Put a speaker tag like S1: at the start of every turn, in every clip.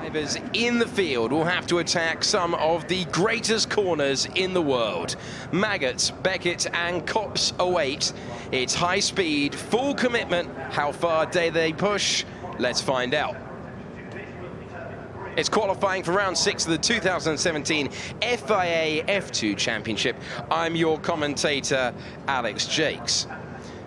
S1: drivers in the field will have to attack some of the greatest corners in the world. Maggots, Beckett and Copse await. It's high speed, full commitment. How far dare they push? Let's find out. It's qualifying for round 6 of the 2017 FIA F2 Championship. I'm your commentator, Alex Jakes.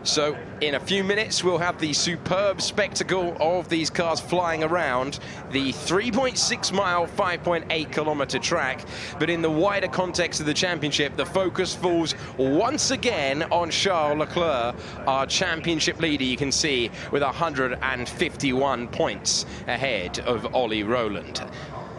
S1: So in a few minutes, we'll have the superb spectacle of these cars flying around the 3.6 mile, 5.8 kilometer track. But in the wider context of the championship, the focus falls once again on Charles Leclerc, our championship leader, you can see, with 151 points ahead of Ollie Rowland.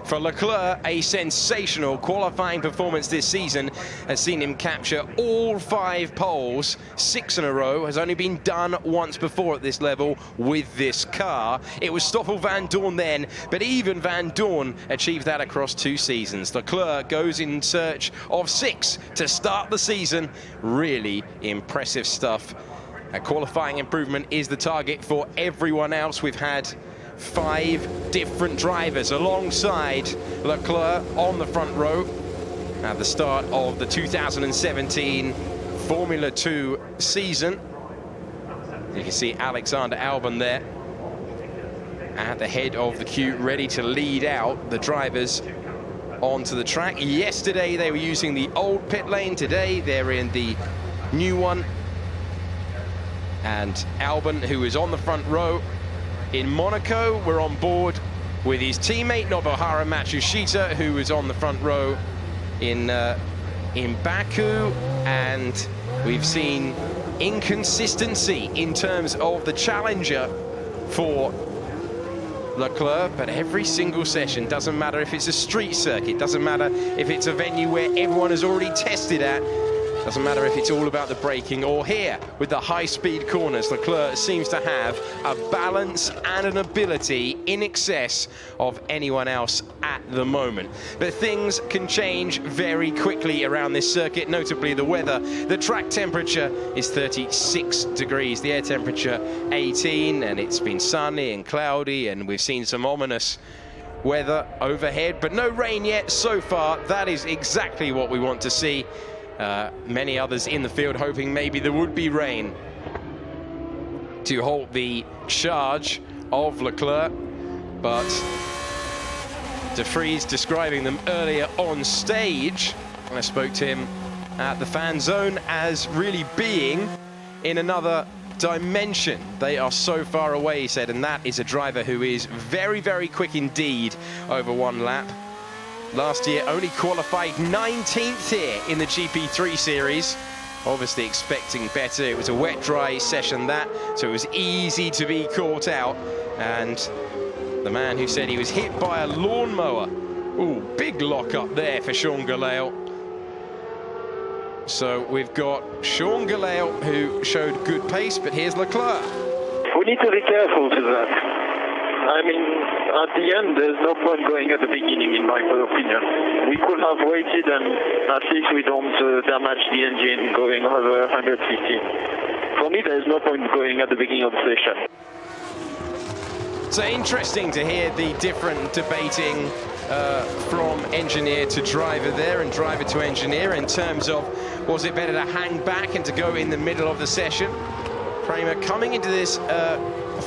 S1: For Leclerc, a sensational qualifying performance this season has seen him capture all 5 poles, 6 in a row. Has only been done once before at this level with this car. It was Stoffel Vandoorne then, but even Vandoorne achieved that across 2 seasons. Leclerc goes in search of 6 to start the season. Really impressive stuff. A qualifying improvement is the target for everyone else. We've had 5 different drivers alongside Leclerc on the front row at the start of the 2017 Formula 2 season. You can see Alexander Albon there at the head of the queue, ready to lead out the drivers onto the track. Yesterday they were using the old pit lane, today they're in the new one. And Albon, who is on the front row in Monaco, we're on board with his teammate Nobuharu Matsushita, who was on the front row in Baku, and we've seen inconsistency in terms of the challenger for Leclerc, but every single session, doesn't matter if it's a street circuit, doesn't matter if it's a venue where everyone has already tested at, doesn't matter if it's all about the braking or here with the high-speed corners. Leclerc seems to have a balance and an ability in excess of anyone else at the moment. But things can change very quickly around this circuit, notably the weather. The track temperature is 36 degrees, the air temperature 18, and it's been sunny and cloudy, and we've seen some ominous weather overhead, but no rain yet so far. That is exactly what we want to see. Many others in the field hoping maybe there would be rain to halt the charge of Leclerc, but De Vries describing them earlier on stage, and I spoke to him at the fan zone, as really being in another dimension. They are so far away, he said, and that is a driver who is very, very quick indeed over 1 lap. Last year only qualified 19th here in the GP3 series. Obviously expecting better. It was a wet, dry session that, so it was easy to be caught out. And the man who said he was hit by a lawnmower. Ooh, big lock up there for Sean Gelael. So we've got Sean Gelael, who showed good pace, but here's Leclerc.
S2: We need to be careful to that. I mean, at the end, there's no point going at the beginning, in my opinion. We could have waited, and at least we don't damage the engine going over 150. For me, there's no point going at the beginning of the session.
S1: So interesting to hear the different debating from engineer to driver there, and driver to engineer, in terms of, was it better to hang back and to go in the middle of the session? Prema coming into this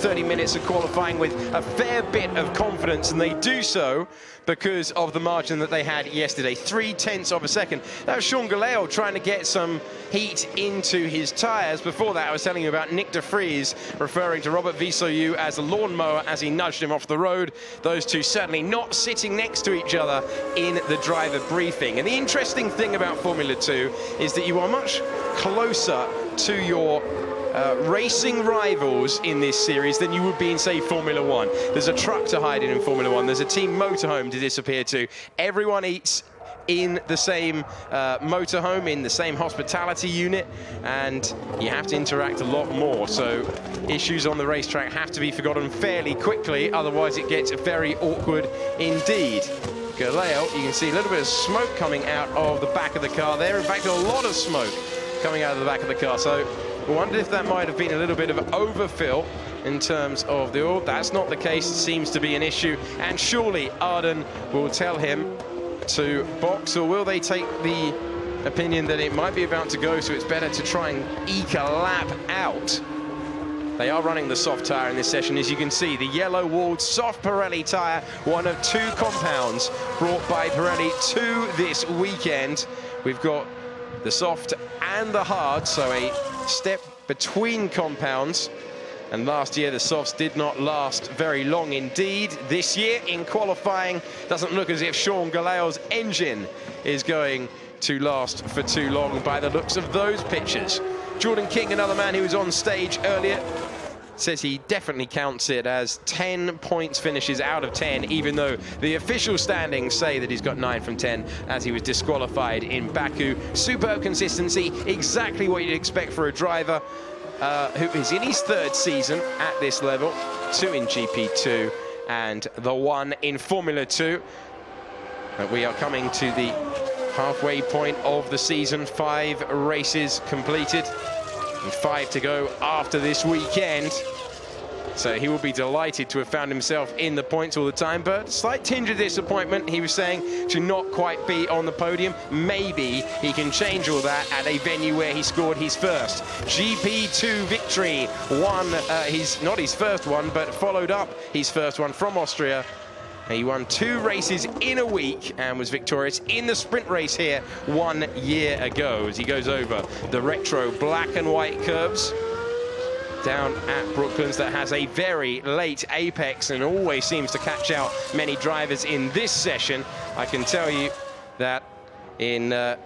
S1: 30 minutes of qualifying with a fair bit of confidence, and they do so because of the margin that they had yesterday, 0.3 of a second. That was Sean Gelael trying to get some heat into his tyres. Before that, I was telling you about Nick De Vries referring to Robert Visoyu as a lawnmower as he nudged him off the road. Those two certainly not sitting next to each other in the driver briefing. And the interesting thing about Formula 2 is that you are much closer to your racing rivals in this series than you would be in, say, Formula 1. There's a truck to hide in Formula 1. There's a team motorhome to disappear to. Everyone eats in the same motorhome, in the same hospitality unit, and you have to interact a lot more. So issues on the racetrack have to be forgotten fairly quickly, otherwise it gets very awkward indeed. Gelael, you can see a little bit of smoke coming out of the back of the car there. In fact, a lot of smoke coming out of the back of the car. So I wondered if that might have been a little bit of overfill in terms of the oil. That's not the case. It seems to be an issue. And surely Arden will tell him to box, or will they take the opinion that it might be about to go, so it's better to try and eke a lap out? They are running the soft tyre in this session. As you can see, the yellow-walled soft Pirelli tyre, one of two compounds brought by Pirelli to this weekend. We've got the soft and the hard, so a step between compounds. And last year, the softs did not last very long indeed. This year, in qualifying, doesn't look as if Sean Galeo's engine is going to last for too long by the looks of those pictures. Jordan King, another man who was on stage earlier, says he definitely counts it as 10 points finishes out of 10, even though the official standings say that he's got 9 from 10 as he was disqualified in Baku. Superb consistency, exactly what you'd expect for a driver who is in his third season at this level, 2 in GP2 and the 1 in Formula 2. But we are coming to the halfway point of the season. 5 races completed and 5 to go after this weekend. So he will be delighted to have found himself in the points all the time, but slight tinge of disappointment, he was saying, to not quite be on the podium. Maybe he can change all that at a venue where he scored his first GP2 victory. Not his first one, but followed up his first one from Austria. He won 2 races in a week and was victorious in the sprint race here 1 year ago, as he goes over the retro black and white curbs down at Brooklands that has a very late apex and always seems to catch out many drivers in this session. I can tell you that in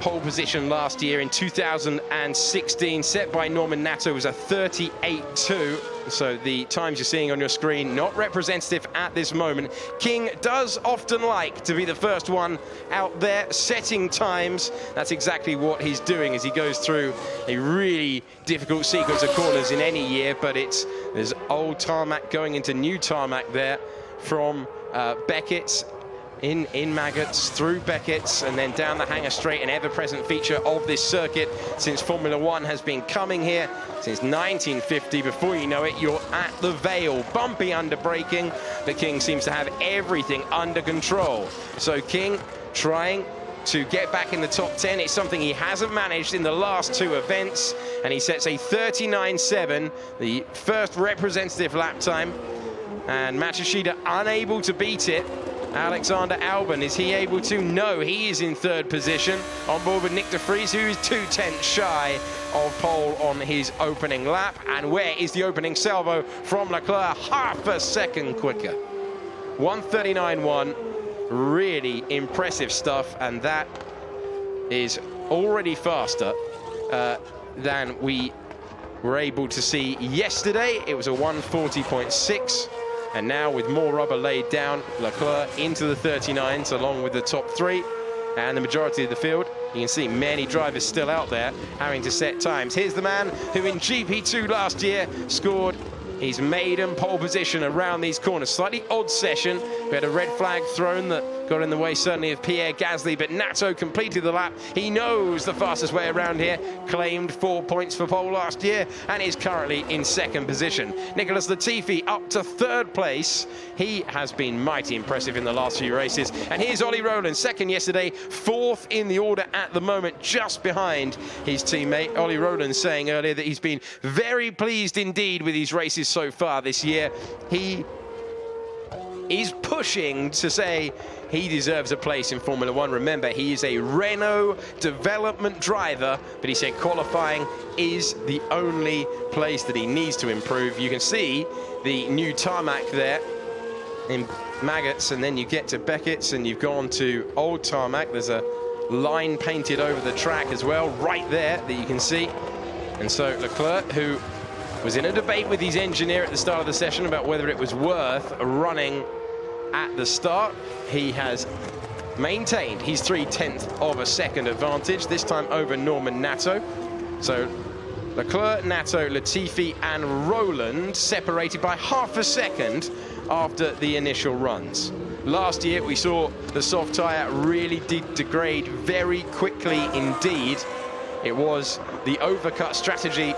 S1: pole position last year in 2016, set by Norman Nato, was a 38.2. So the times you're seeing on your screen, not representative at this moment. King does often like to be the first one out there setting times. That's exactly what he's doing as he goes through a really difficult sequence of corners in any year, but there's old tarmac going into new tarmac there from Beckett's. In Maggots, through Beckett's, and then down the Hanger Straight, an ever-present feature of this circuit since Formula 1 has been coming here since 1950. Before you know it, you're at the Vale. Bumpy under braking, but King seems to have everything under control. So King trying to get back in the top 10. It's something he hasn't managed in the last 2 events, and he sets a 39.7, the first representative lap time, and Matsushita unable to beat it. Alexander Albon, is he able to? No, he is in 3rd position on board with Nick de Vries, who is 2/10 shy of pole on his opening lap. And where is the opening salvo from Leclerc? Half a second quicker. 1:39.1, really impressive stuff, and that is already faster than we were able to see yesterday. It was a 1:40.6. And now with more rubber laid down, Leclerc into the 39s along with the top 3 and the majority of the field. You can see many drivers still out there having to set times. Here's the man who in GP2 last year scored his maiden pole position around these corners. Slightly odd session. We had a red flag thrown that got in the way certainly of Pierre Gasly, but Nato completed the lap. He knows the fastest way around here, claimed 4 points for pole last year and is currently in 2nd position. Nicholas Latifi up to 3rd place. He has been mighty impressive in the last few races. And here's Ollie Rowland, 2nd yesterday, 4th in the order at the moment, just behind his teammate. Ollie Rowland saying earlier that he's been very pleased indeed with his races so far this year. He is pushing to say he deserves a place in Formula 1. Remember, he is a Renault development driver, but he said qualifying is the only place that he needs to improve. You can see the new tarmac there in Maggots, and then you get to Beckett's and you've gone to old tarmac. There's a line painted over the track as well, right there, that you can see. And so Leclerc, who was in a debate with his engineer at the start of the session about whether it was worth running at the start, he has maintained his 0.3 of a second advantage, this time over Norman Nato. So Leclerc, Nato, Latifi and Rowland separated by half a second after the initial runs. Last year we saw the soft tyre really did degrade very quickly indeed, It was the overcut strategy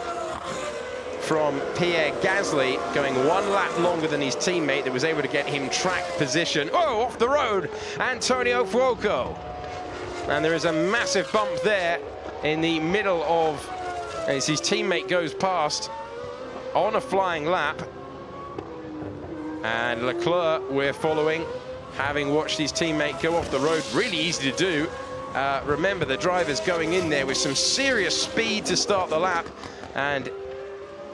S1: from Pierre Gasly, going one lap longer than his teammate, that was able to get him track position. Oh, off the road, Antonio Fuoco. And there is a massive bump there in the middle of, as his teammate goes past on a flying lap. And Leclerc, we're following, having watched his teammate go off the road. Really easy to do. Remember, the driver's going in there with some serious speed to start the lap. And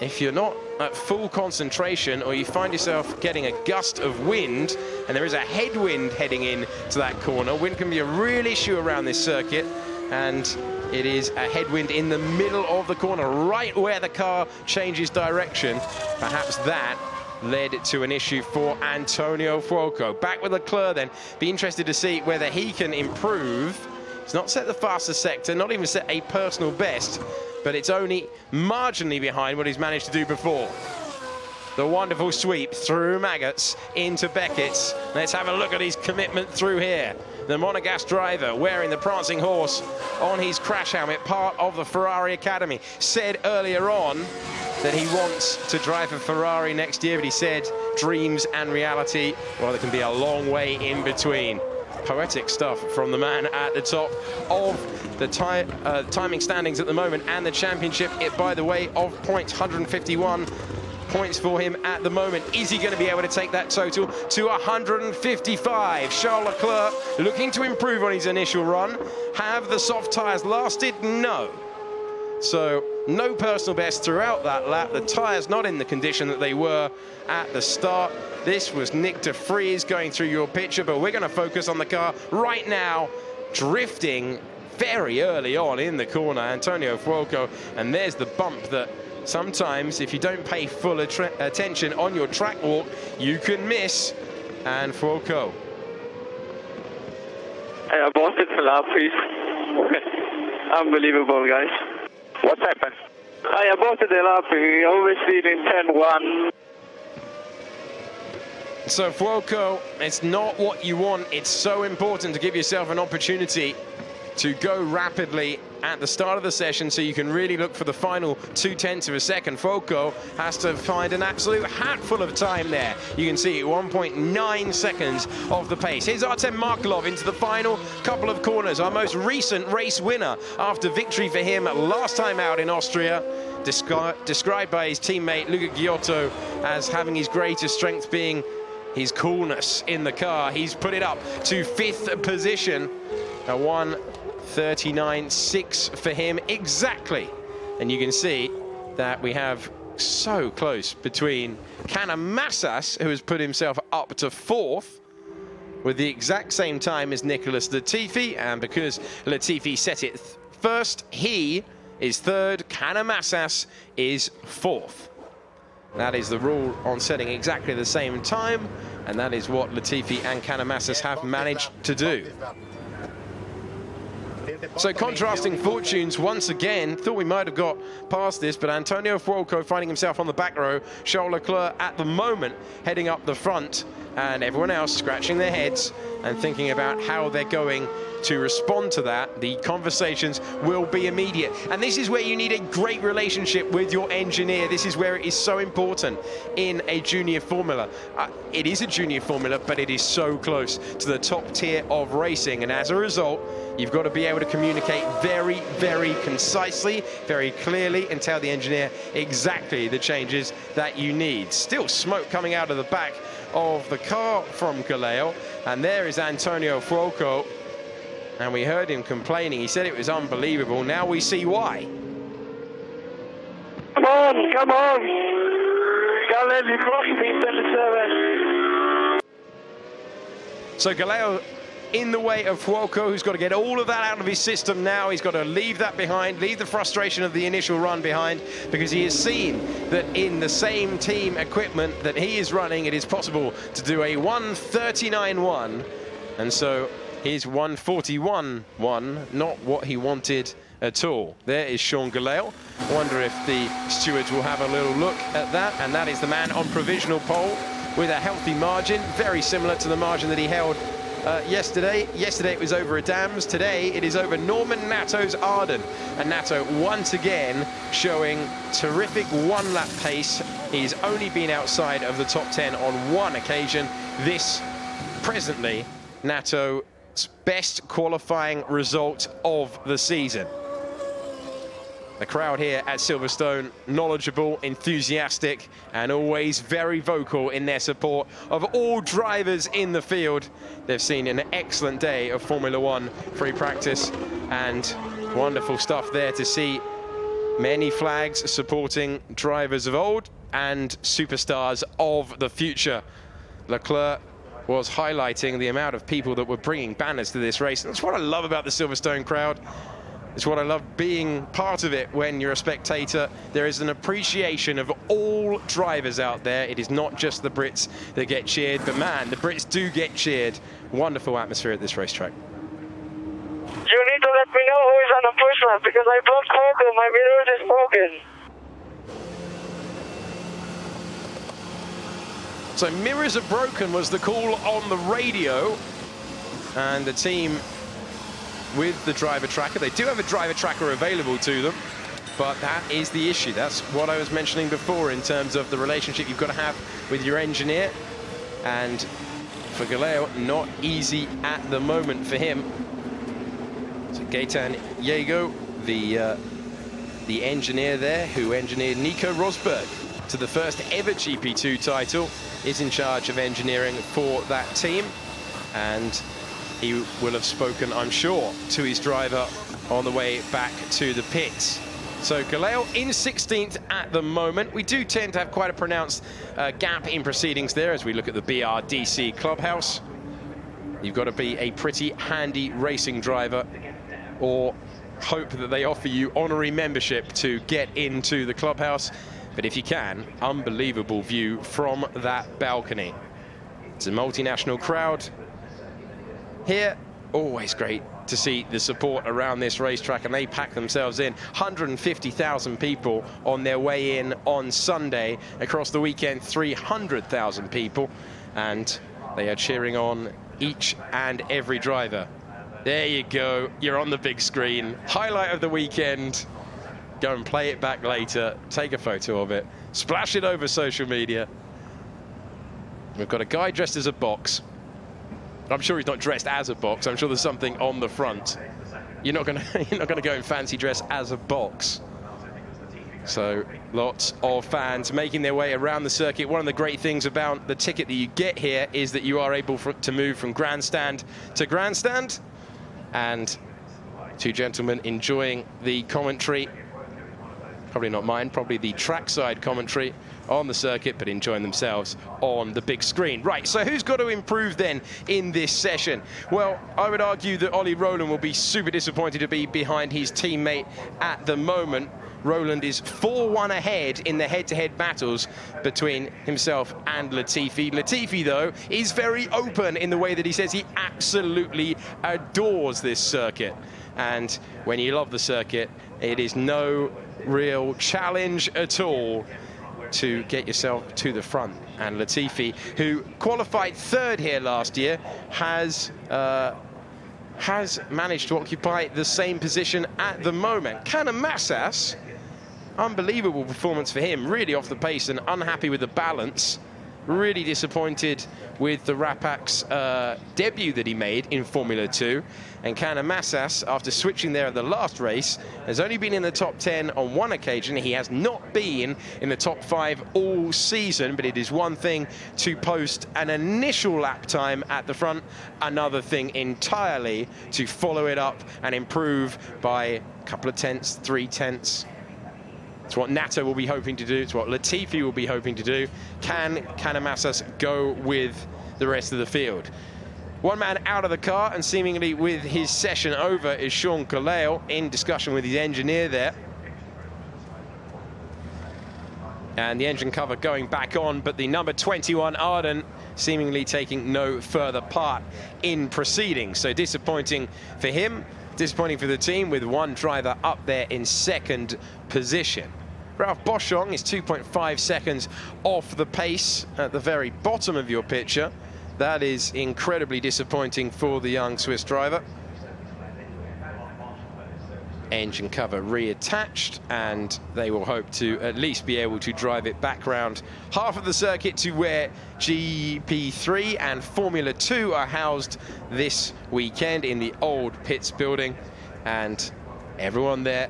S1: if you're not at full concentration, or you find yourself getting a gust of wind, and there is a headwind heading in to that corner, wind can be a real issue around this circuit, and it is a headwind in the middle of the corner, right where the car changes direction. Perhaps that led to an issue for Antonio Fuoco. Back with Leclerc then. Be interested to see whether he can improve. He's not set the fastest sector, not even set a personal best, but it's only marginally behind what he's managed to do before. The wonderful sweep through Maggots into Beckett's. Let's have a look at his commitment through here. The Monegasque driver wearing the prancing horse on his crash helmet, part of the Ferrari Academy. Said earlier on that he wants to drive a Ferrari next year, but he said dreams and reality, well, there can be a long way in between. Poetic stuff from the man at the top of the timing standings at the moment, and the championship, by the way, of points, 151 points for him at the moment. Is he going to be able to take that total to 155? Charles Leclerc looking to improve on his initial run. Have the soft tyres lasted? No. So no personal best throughout that lap. The tyres not in the condition that they were at the start. This was Nick de Vries going through your picture, but we're going to focus on the car right now, drifting very early on in the corner, Antonio Fuoco, and there's the bump that sometimes, if you don't pay full attention on your track walk, you can miss. And Fuoco.
S2: I aborted the lap, please. Unbelievable, guys. What happened? I aborted the lap. We always did in 10-1.
S1: So Fuoco, it's not what you want. It's so important to give yourself an opportunity to go rapidly at the start of the session so you can really look for the final 0.2 of a second. Fuoco has to find an absolute hatful of time there. You can see 1.9 seconds of the pace. Here's Artem Markelov into the final couple of corners. Our most recent race winner after victory for him last time out in Austria. Described by his teammate Luca Giotto as having his greatest strength being his coolness in the car. He's put it up to 5th position. A 1:39.6 for him exactly. And you can see that we have so close between Canamassas, who has put himself up to 4th with the exact same time as Nicholas Latifi, and because Latifi set it first, he is 3rd, Canamassas is 4th. That is the rule on setting exactly the same time, and that is what Latifi and Canamassas have managed to do. So contrasting fortunes once again. Thought we might have got past this, but Antonio Fuoco finding himself on the back row. Charles Leclerc at the moment heading up the front, and everyone else scratching their heads and thinking about how they're going to respond to that. The conversations will be immediate, and this is where you need a great relationship with your engineer. This is where it is so important in a junior formula. It is a junior formula, but it is so close to the top tier of racing, and as a result, you've got to be able to communicate very, very concisely, very clearly, and tell the engineer exactly the changes that you need. Still smoke coming out of the back of the car from Galeo, and there is Antonio Fuoco. And we heard him complaining. He said it was unbelievable. Now we see why.
S2: Come on, come on. Galeo, you crossed me, 37.
S1: So Galeo in the way of Fuoco, who's got to get all of that out of his system now. He's got to leave that behind, leave the frustration of the initial run behind, because he has seen that in the same team equipment that he is running, it is possible to do a 1:39.1. And so his 1:41.1, not what he wanted at all. There is Sean Galeo. Wonder if the stewards will have a little look at that. And that is the man on provisional pole with a healthy margin, very similar to the margin that he held yesterday. Yesterday it was over Adams. Today it is over Norman Natto's Arden. And Natto once again showing terrific one-lap pace. He's only been outside of the top 10 on one occasion. This, presently, Natto's best qualifying result of the season. The crowd here at Silverstone, knowledgeable, enthusiastic, and always very vocal in their support of all drivers in the field. They've seen an excellent day of Formula One free practice, and wonderful stuff there to see many flags supporting drivers of old and superstars of the future. Leclerc was highlighting the amount of people that were bringing banners to this race. That's what I love about the Silverstone crowd. It's what I love being part of it when you're a spectator. There is an appreciation of all drivers out there. It is not just the Brits that get cheered, but man, the Brits do get cheered. Wonderful atmosphere at this racetrack.
S3: You need to let me know who is on the push lap because I blocked Falcon. My mirror is broken.
S1: So mirrors are broken was the call on the radio, and the team with the driver tracker. They do have a driver tracker available to them, but that is the issue. That's what I was mentioning before in terms of the relationship you've got to have with your engineer. And for Galeo, not easy at the moment for him. So Gaetan Diego, the engineer there, who engineered Nico Rosberg to the first ever GP2 title, is in charge of engineering for that team. And he will have spoken, I'm sure, to his driver on the way back to the pits. So Galeo in 16th at the moment. We do tend to have quite a pronounced gap in proceedings there as we look at the BRDC clubhouse. You've got to be a pretty handy racing driver or hope that they offer you honorary membership to get into the clubhouse. But if you can, unbelievable view from that balcony. It's a multinational crowd here. Always great to see the support around this racetrack, and they pack themselves in. 150,000 people on their way in on Sunday. Across the weekend, 300,000 people, and they are cheering on each and every driver. There you go, you're on the big screen. Highlight of the weekend. Go and play it back later, take a photo of it, splash it over social media. We've got a guy dressed as a box. I'm sure he's not dressed as a box. I'm sure there's something on the front. You're not going to go in fancy dress as a box. So lots of fans making their way around the circuit. One of the great things about the ticket that you get here is that you are able to move from grandstand to grandstand. And two gentlemen enjoying the commentary. Probably not mine, probably the trackside commentary on the circuit, but enjoying themselves on the big screen. Right, so who's got to improve then in this session? Well, I would argue that Ollie Rowland will be super disappointed to be behind his teammate at the moment. Rowland is 4-1 ahead in the head-to-head battles between himself and Latifi. Latifi, though, is very open in the way that he says he absolutely adores this circuit. And when you love the circuit, it is no real challenge at all to get yourself to the front. And Latifi, who qualified third here last year, has managed to occupy the same position at the moment. Canamassas, unbelievable performance for him, really off the pace and unhappy with the balance. Really disappointed with the Rapak's debut that he made in Formula 2. And Canamassas, after switching there at the last race, has only been in the top 10 on one occasion. He has not been in the top 5 all season, but it is one thing to post an initial lap time at the front, another thing entirely to follow it up and improve by a couple of tenths, 3 tenths. It's what Natto will be hoping to do. It's what Latifi will be hoping to do. Can Canamassas go with the rest of the field? One man out of the car and seemingly with his session over is Sean Kaleo in discussion with his engineer there. And the engine cover going back on, but the number 21 Arden seemingly taking no further part in proceedings. So disappointing for him, disappointing for the team, with one driver up there in second position. Ralph Boschung is 2.5 seconds off the pace at the very bottom of your picture. That is incredibly disappointing for the young Swiss driver. Engine cover reattached, and they will hope to at least be able to drive it back round half of the circuit to where GP3 and Formula 2 are housed this weekend in the old pits building. And everyone there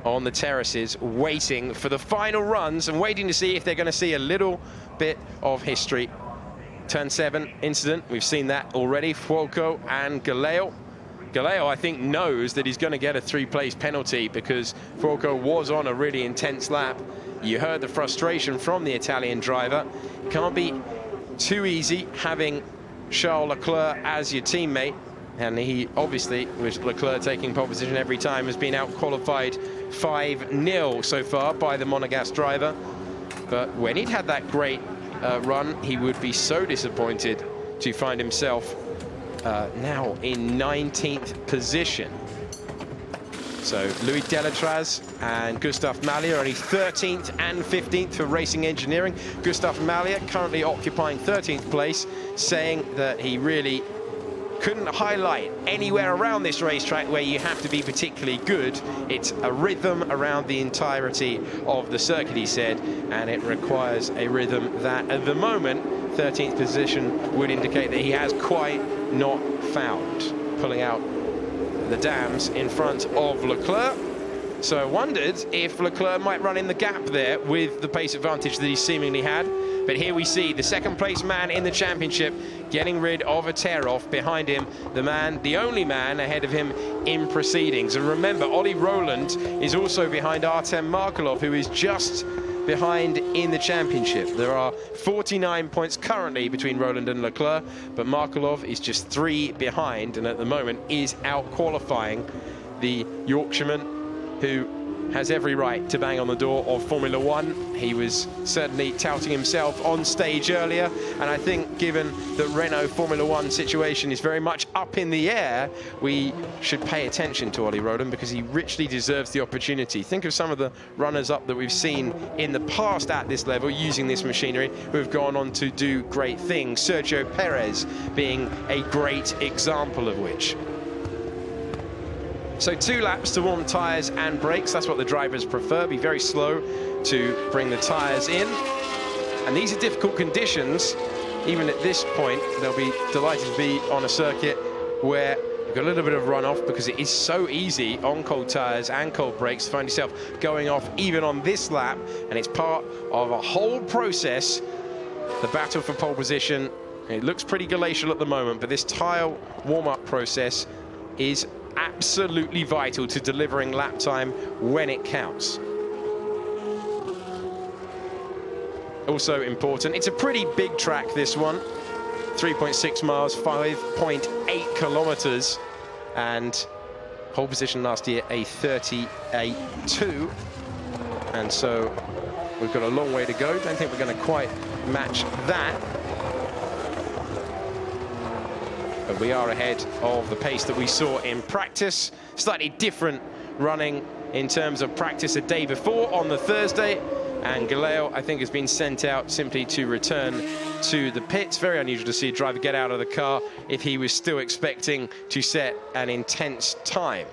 S1: on the terraces waiting for the final runs and waiting to see if they're going to see a little bit of history. Turn 7 incident, we've seen that already. Fuoco and Galeo. Galeo, I think, knows that he's going to get a 3-place penalty because Fuoco was on a really intense lap. You heard the frustration from the Italian driver. Can't be too easy having Charles Leclerc as your teammate. And he obviously, with Leclerc taking pole position every time, has been out-qualified 5-0 so far by the Monegasque driver. But when he'd had that great run, he would be so disappointed to find himself now in 19th position. So Louis Delatraz and Gustave Mallier only 13th and 15th for racing engineering. Gustave Mallier currently occupying 13th place, saying that he really couldn't highlight anywhere around this racetrack where you have to be particularly good. It's a rhythm around the entirety of the circuit, he said, and it requires a rhythm that at the moment 13th position would indicate that he has quite not found, pulling out the dams in front of Leclerc. So I wondered if Leclerc might run in the gap there with the pace advantage that he seemingly had. But here we see the second place man in the championship getting rid of a tear-off behind him, the only man ahead of him in proceedings. And remember, Ollie Rowland is also behind Artem Markelov, who is just behind in the championship. There are 49 points currently between Rowland and Leclerc, but Markelov is just 3 behind, and at the moment is out-qualifying the Yorkshireman, who has every right to bang on the door of Formula 1. He was certainly touting himself on stage earlier, and I think given the Renault Formula 1 situation is very much up in the air, we should pay attention to Ollie Rowland because he richly deserves the opportunity. Think of some of the runners-up that we've seen in the past at this level using this machinery who have gone on to do great things, Sergio Perez being a great example of which. So 2 laps to warm tyres and brakes. That's what the drivers prefer. Be very slow to bring the tyres in. And these are difficult conditions. Even at this point, they'll be delighted to be on a circuit where you've got a little bit of runoff because it is so easy on cold tyres and cold brakes to find yourself going off even on this lap. And it's part of a whole process, the battle for pole position. It looks pretty glacial at the moment, but this tyre warm-up process is absolutely vital to delivering lap time when it counts. Also important, it's a pretty big track, this one. 3.6 miles, 5.8 kilometers, and pole position last year a 38.2. And so we've got a long way to go. Don't think we're going to quite match that. But we are ahead of the pace that we saw in practice. Slightly different running in terms of practice a day before on the Thursday. And Galeo, I think, has been sent out simply to return to the pits. Very unusual to see a driver get out of the car if he was still expecting to set an intense time.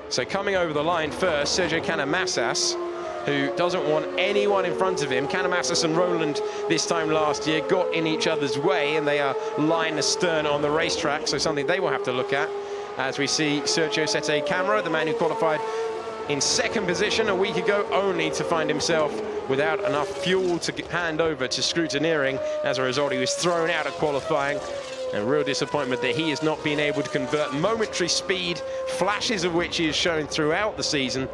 S1: So coming over the line first, Sergio Canamassas, who doesn't want anyone in front of him. Canamassas and Rowland this time last year got in each other's way, and they are line astern on the racetrack, so something they will have to look at as we see Sergio set a camera, the man who qualified in 2nd position a week ago, only to find himself without enough fuel to hand over to scrutineering. As a result, he was thrown out of qualifying. A real disappointment that he has not been able to convert momentary speed, flashes of which he has shown throughout the season,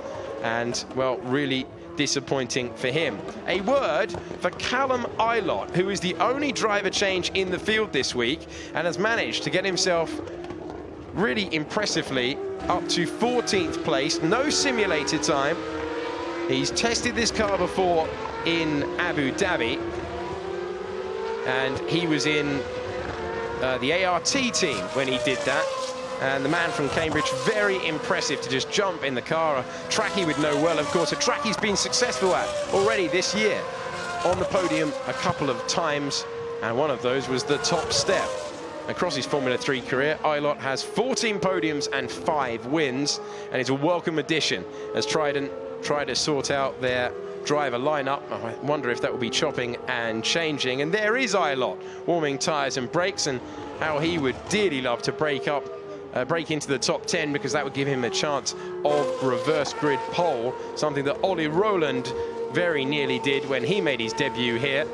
S1: and, well, really disappointing for him. A word for Callum Ilott, who is the only driver change in the field this week and has managed to get himself really impressively up to 14th place. No simulated time. He's tested this car before in Abu Dhabi, and he was in the ART team when he did that. And the man from Cambridge, very impressive to just jump in the car. A track he would know well, of course, a track he's been successful at already this year. On the podium a couple of times and one of those was the top step. Across his Formula 3 career, Aylot has 14 podiums and 5 wins, and is a welcome addition as Trident try to sort out their driver lineup. I wonder if that will be chopping and changing. And there is Aylot warming tyres and brakes, and how he would dearly love to break into the top 10, because that would give him a chance of reverse grid pole, something that Ollie Rowland very nearly did when he made his debut here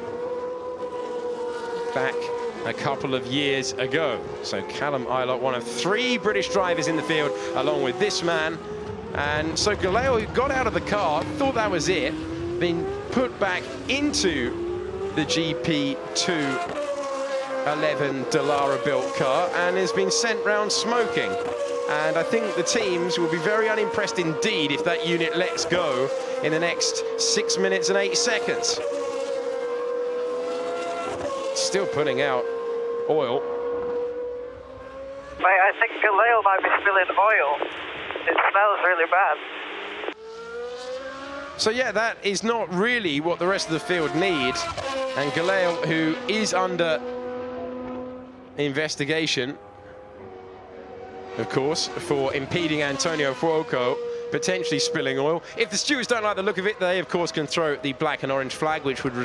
S1: back a couple of years ago. So Callum Aylot, one of 3 British drivers in the field, along with this man. And so Galeo, who got out of the car, thought that was it, been put back into the GP2 11 Dallara built car and has been sent round smoking. And I think the teams will be very unimpressed indeed if that unit lets go in the next 6 minutes and 8 seconds. Still putting out oil.
S3: Mate, I think Galeo might be spilling oil. It smells really bad.
S1: So yeah, that is not really what the rest of the field need. And Galeo, who is under investigation, of course, for impeding Antonio Fuoco, potentially spilling oil. If the stewards don't like the look of it, they of course can throw the black and orange flag, which would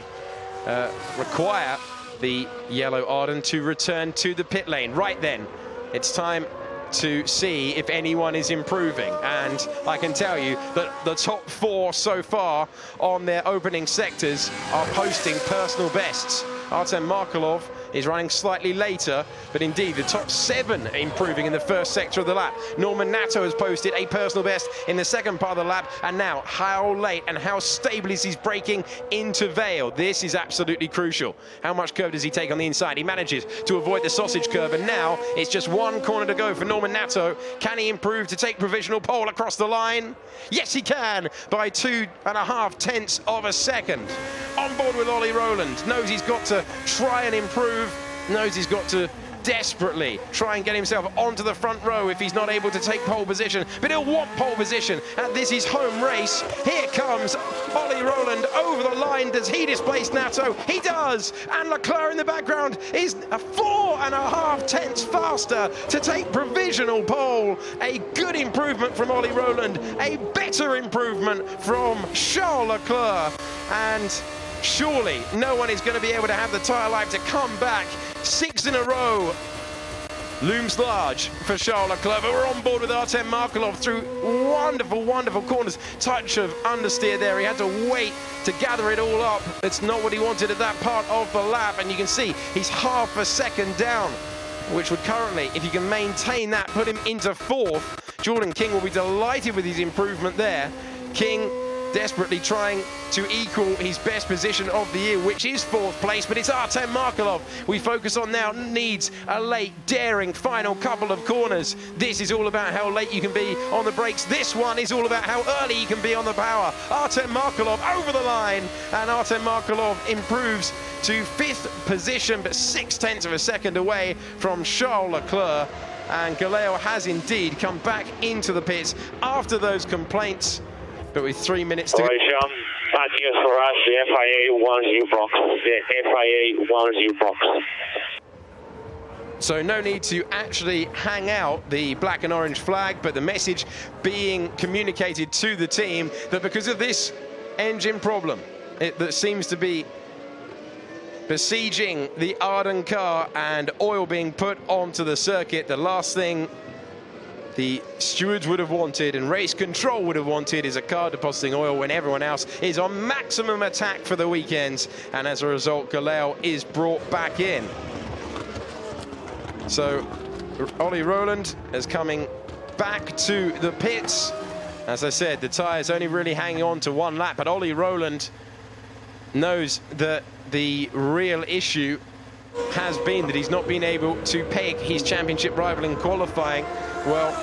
S1: require the yellow Arden to return to the pit lane. Right then, it's time to see if anyone is improving, and I can tell you that the top 4 so far on their opening sectors are posting personal bests. Artem Markelov is running slightly later, but indeed the top 7 improving in the first sector of the lap. Norman Nato has posted a personal best in the second part of the lap, and now how late and how stable is his braking into Vale? This is absolutely crucial. How much curve does he take on the inside? He manages to avoid the sausage curve, and now it's just 1 corner to go for Norman Nato. Can he improve to take provisional pole across the line? Yes, he can, by 2.5 tenths of a second. On board with Ollie Rowland, knows he's got to try and improve, knows he's got to desperately try and get himself onto the front row if he's not able to take pole position, but he'll want pole position, and this is home race. Here comes Ollie Rowland over the line. Does he displace Nato? He does, and Leclerc in the background is 4.5 tenths faster to take provisional pole. A good improvement from Ollie Rowland, a better improvement from Charles Leclerc, and surely no one is going to be able to have the tyre life to come back. 6 in a row looms large for Charles Leclerc, but we're on board with Artem Markelov through wonderful, wonderful corners. Touch of understeer there. He had to wait to gather it all up. That's not what he wanted at that part of the lap, and you can see he's half a second down, which would currently, if you can maintain that, put him into 4th. Jordan King will be delighted with his improvement there. King desperately trying to equal his best position of the year, which is 4th place, but it's Artem Markelov we focus on now. Needs a late, daring final couple of corners. This is all about how late you can be on the brakes. This one is all about how early you can be on the power. Artem Markelov over the line, and Artem Markelov improves to 5th position, but 6 tenths of a second away from Charles Leclerc. And Galeo has indeed come back into the pits after those complaints, but with 3 minutes to go.
S4: Bad news for us, the FIA wants you box. The FIA wants you box.
S1: So no need to actually hang out the black and orange flag, but the message being communicated to the team that because of this engine problem that seems to be besieging the Arden car and oil being put onto the circuit, the last thing the stewards would have wanted and race control would have wanted is a car depositing oil when everyone else is on maximum attack for the weekends, and as a result Galeo is brought back in. So Ollie Rowland is coming back to the pits. As I said, the tyres only really hanging on to 1 lap, but Ollie Rowland knows that the real issue has been that he's not been able to peg his championship rival in qualifying. Well,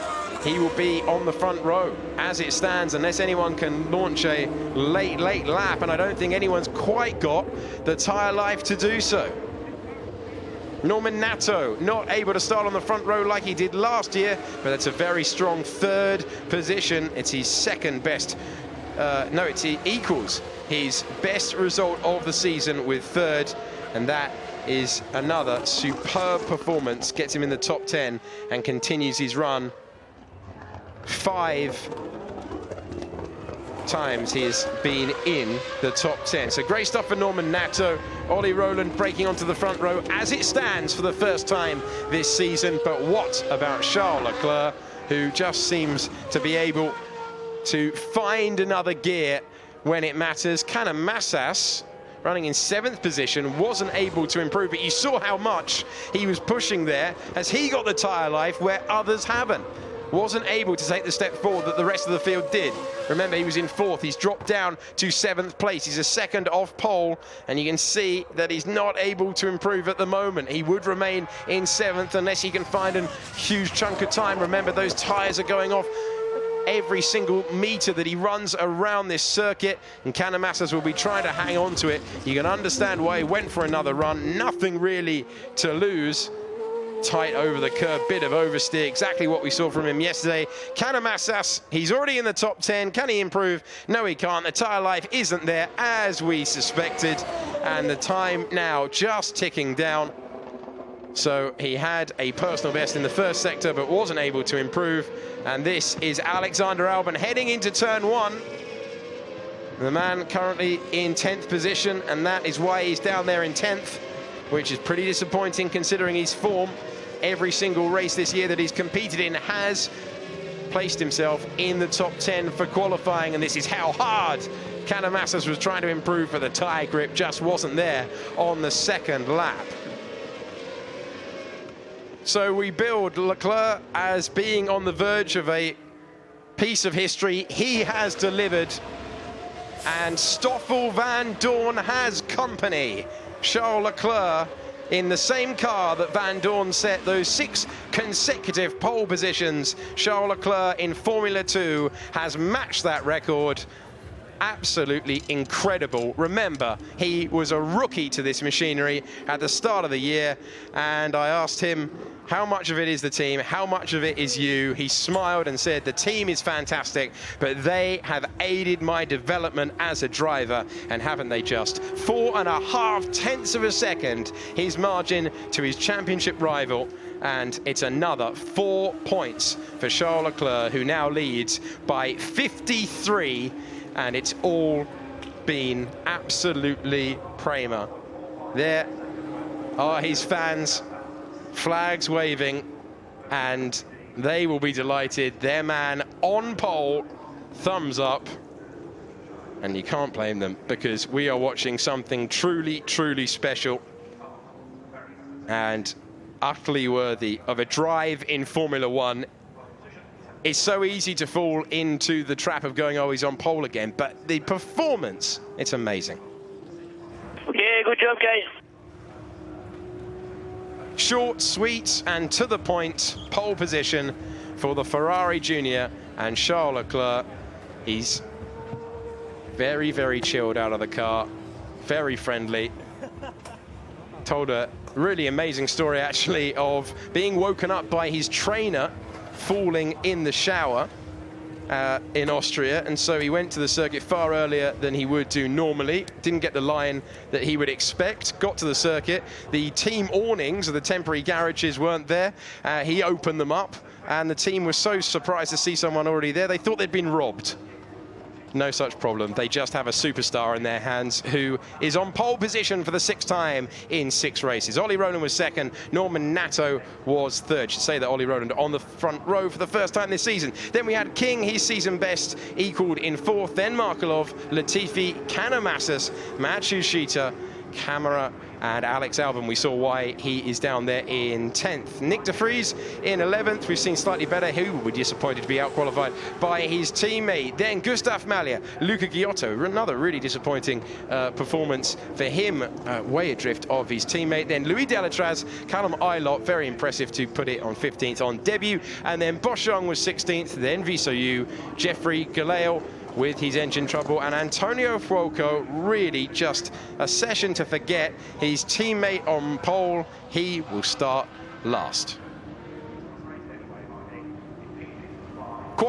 S1: he will be on the front row as it stands, unless anyone can launch a late lap, and I don't think anyone's quite got the tyre life to do so. Norman Nato not able to start on the front row like he did last year, but that's a very strong 3rd position. It's his 2nd best. It equals his best result of the season with 3rd, and that is another superb performance, gets him in the top 10 and continues his run. 5 times he's been in the top 10. So great stuff for Norman Nato. Ollie Rowland breaking onto the front row as it stands for the first time this season. But what about Charles Leclerc, who just seems to be able to find another gear when it matters? Canamassas, running in 7th position, wasn't able to improve, but you saw how much he was pushing there as he got the tyre life where others haven't. Wasn't able to take the step forward that the rest of the field did. Remember, he was in 4th. He's dropped down to 7th place. He's a 2nd off pole, and you can see that he's not able to improve at the moment. He would remain in 7th unless he can find a huge chunk of time. Remember, those tyres are going off every single metre that he runs around this circuit, and Canamassas will be trying to hang on to it. You can understand why he went for another run. Nothing really to lose. Tight over the curb, bit of oversteer, exactly what we saw from him yesterday. Canamassas, he's already in the top 10. Can he improve? No, he can't. The tyre life isn't there, as we suspected, and the time now just ticking down. So he had a personal best in the first sector, but wasn't able to improve. And this is Alexander Albon heading into turn 1. The man currently in 10th position, and that is why he's down there in 10th, which is pretty disappointing considering his form. Every single race this year that he's competed in has placed himself in the top 10 for qualifying, and this is how hard Canamassas was trying to improve, for the tyre grip just wasn't there on the 2nd lap. So we build Leclerc as being on the verge of a piece of history. He has delivered, and Stoffel Van Dorn has company. Charles Leclerc in the same car that Van Dorn set those 6 consecutive pole positions. Charles Leclerc in Formula 2 has matched that record. Absolutely incredible. Remember, he was a rookie to this machinery at the start of the year, and I asked him, how much of it is the team? How much of it is you? He smiled and said, the team is fantastic, but they have aided my development as a driver, and haven't they just? 4.5 tenths of a second, his margin to his championship rival, and it's another 4 points for Charles Leclerc, who now leads by 53, and it's all been absolutely prima. There are his fans, flags waving, and they will be delighted. Their man on pole, thumbs up, and you can't blame them, because we are watching something truly, truly special and utterly worthy of a drive in Formula 1. It's so easy to fall into the trap of going, oh, he's on pole again, but the performance, it's amazing.
S3: Yeah, good job, guys.
S1: Short, sweet, and to the point pole position for the Ferrari Junior, and Charles Leclerc. He's very, very chilled out of the car, very friendly. Told a really amazing story, actually, of being woken up by his trainer falling in the shower in Austria, and so he went to the circuit far earlier than he would do normally. Didn't get the line that he would expect. Got to the circuit. The team awnings, or the temporary garages, weren't there. He opened them up, and the team was so surprised to see someone already there. They thought they'd been robbed. No such problem. They just have a superstar in their hands who is on pole position for the 6th time in 6 races. Ollie Rowland was 2nd. Norman Nato was 3rd. Should say that Ollie Rowland on the front row for the first time this season. Then we had King, his season best, equaled in 4th. Then Markelov, Latifi, Canamassas, Matsushita, Camara, and Alex Albon. We saw why he is down there in 10th. Nick de Vries in 11th. We've seen slightly better. Who would be disappointed to be out-qualified by his teammate. Then Gustav Malya, Luca Giotto, another really disappointing performance for him, way adrift of his teammate. Then Louis Delatraz, Callum Ilott, very impressive to put it on 15th on debut. And then Boschung was 16th. Then Visoyu, Jeffrey Galeo with his engine trouble, and Antonio Fuoco, really just a session to forget. His teammate on pole, he will start last.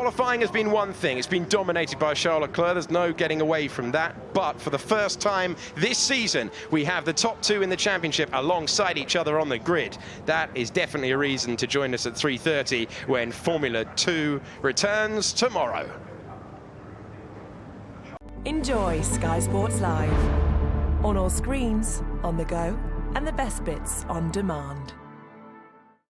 S1: Qualifying has been one thing. It's been dominated by Charles Leclerc. There's no getting away from that. But for the first time this season, we have the top two in the championship alongside each other on the grid. That is definitely a reason to join us at 3:30 when Formula 2 returns tomorrow.
S5: Enjoy Sky Sports Live. On all screens, on the go, and the best bits on demand.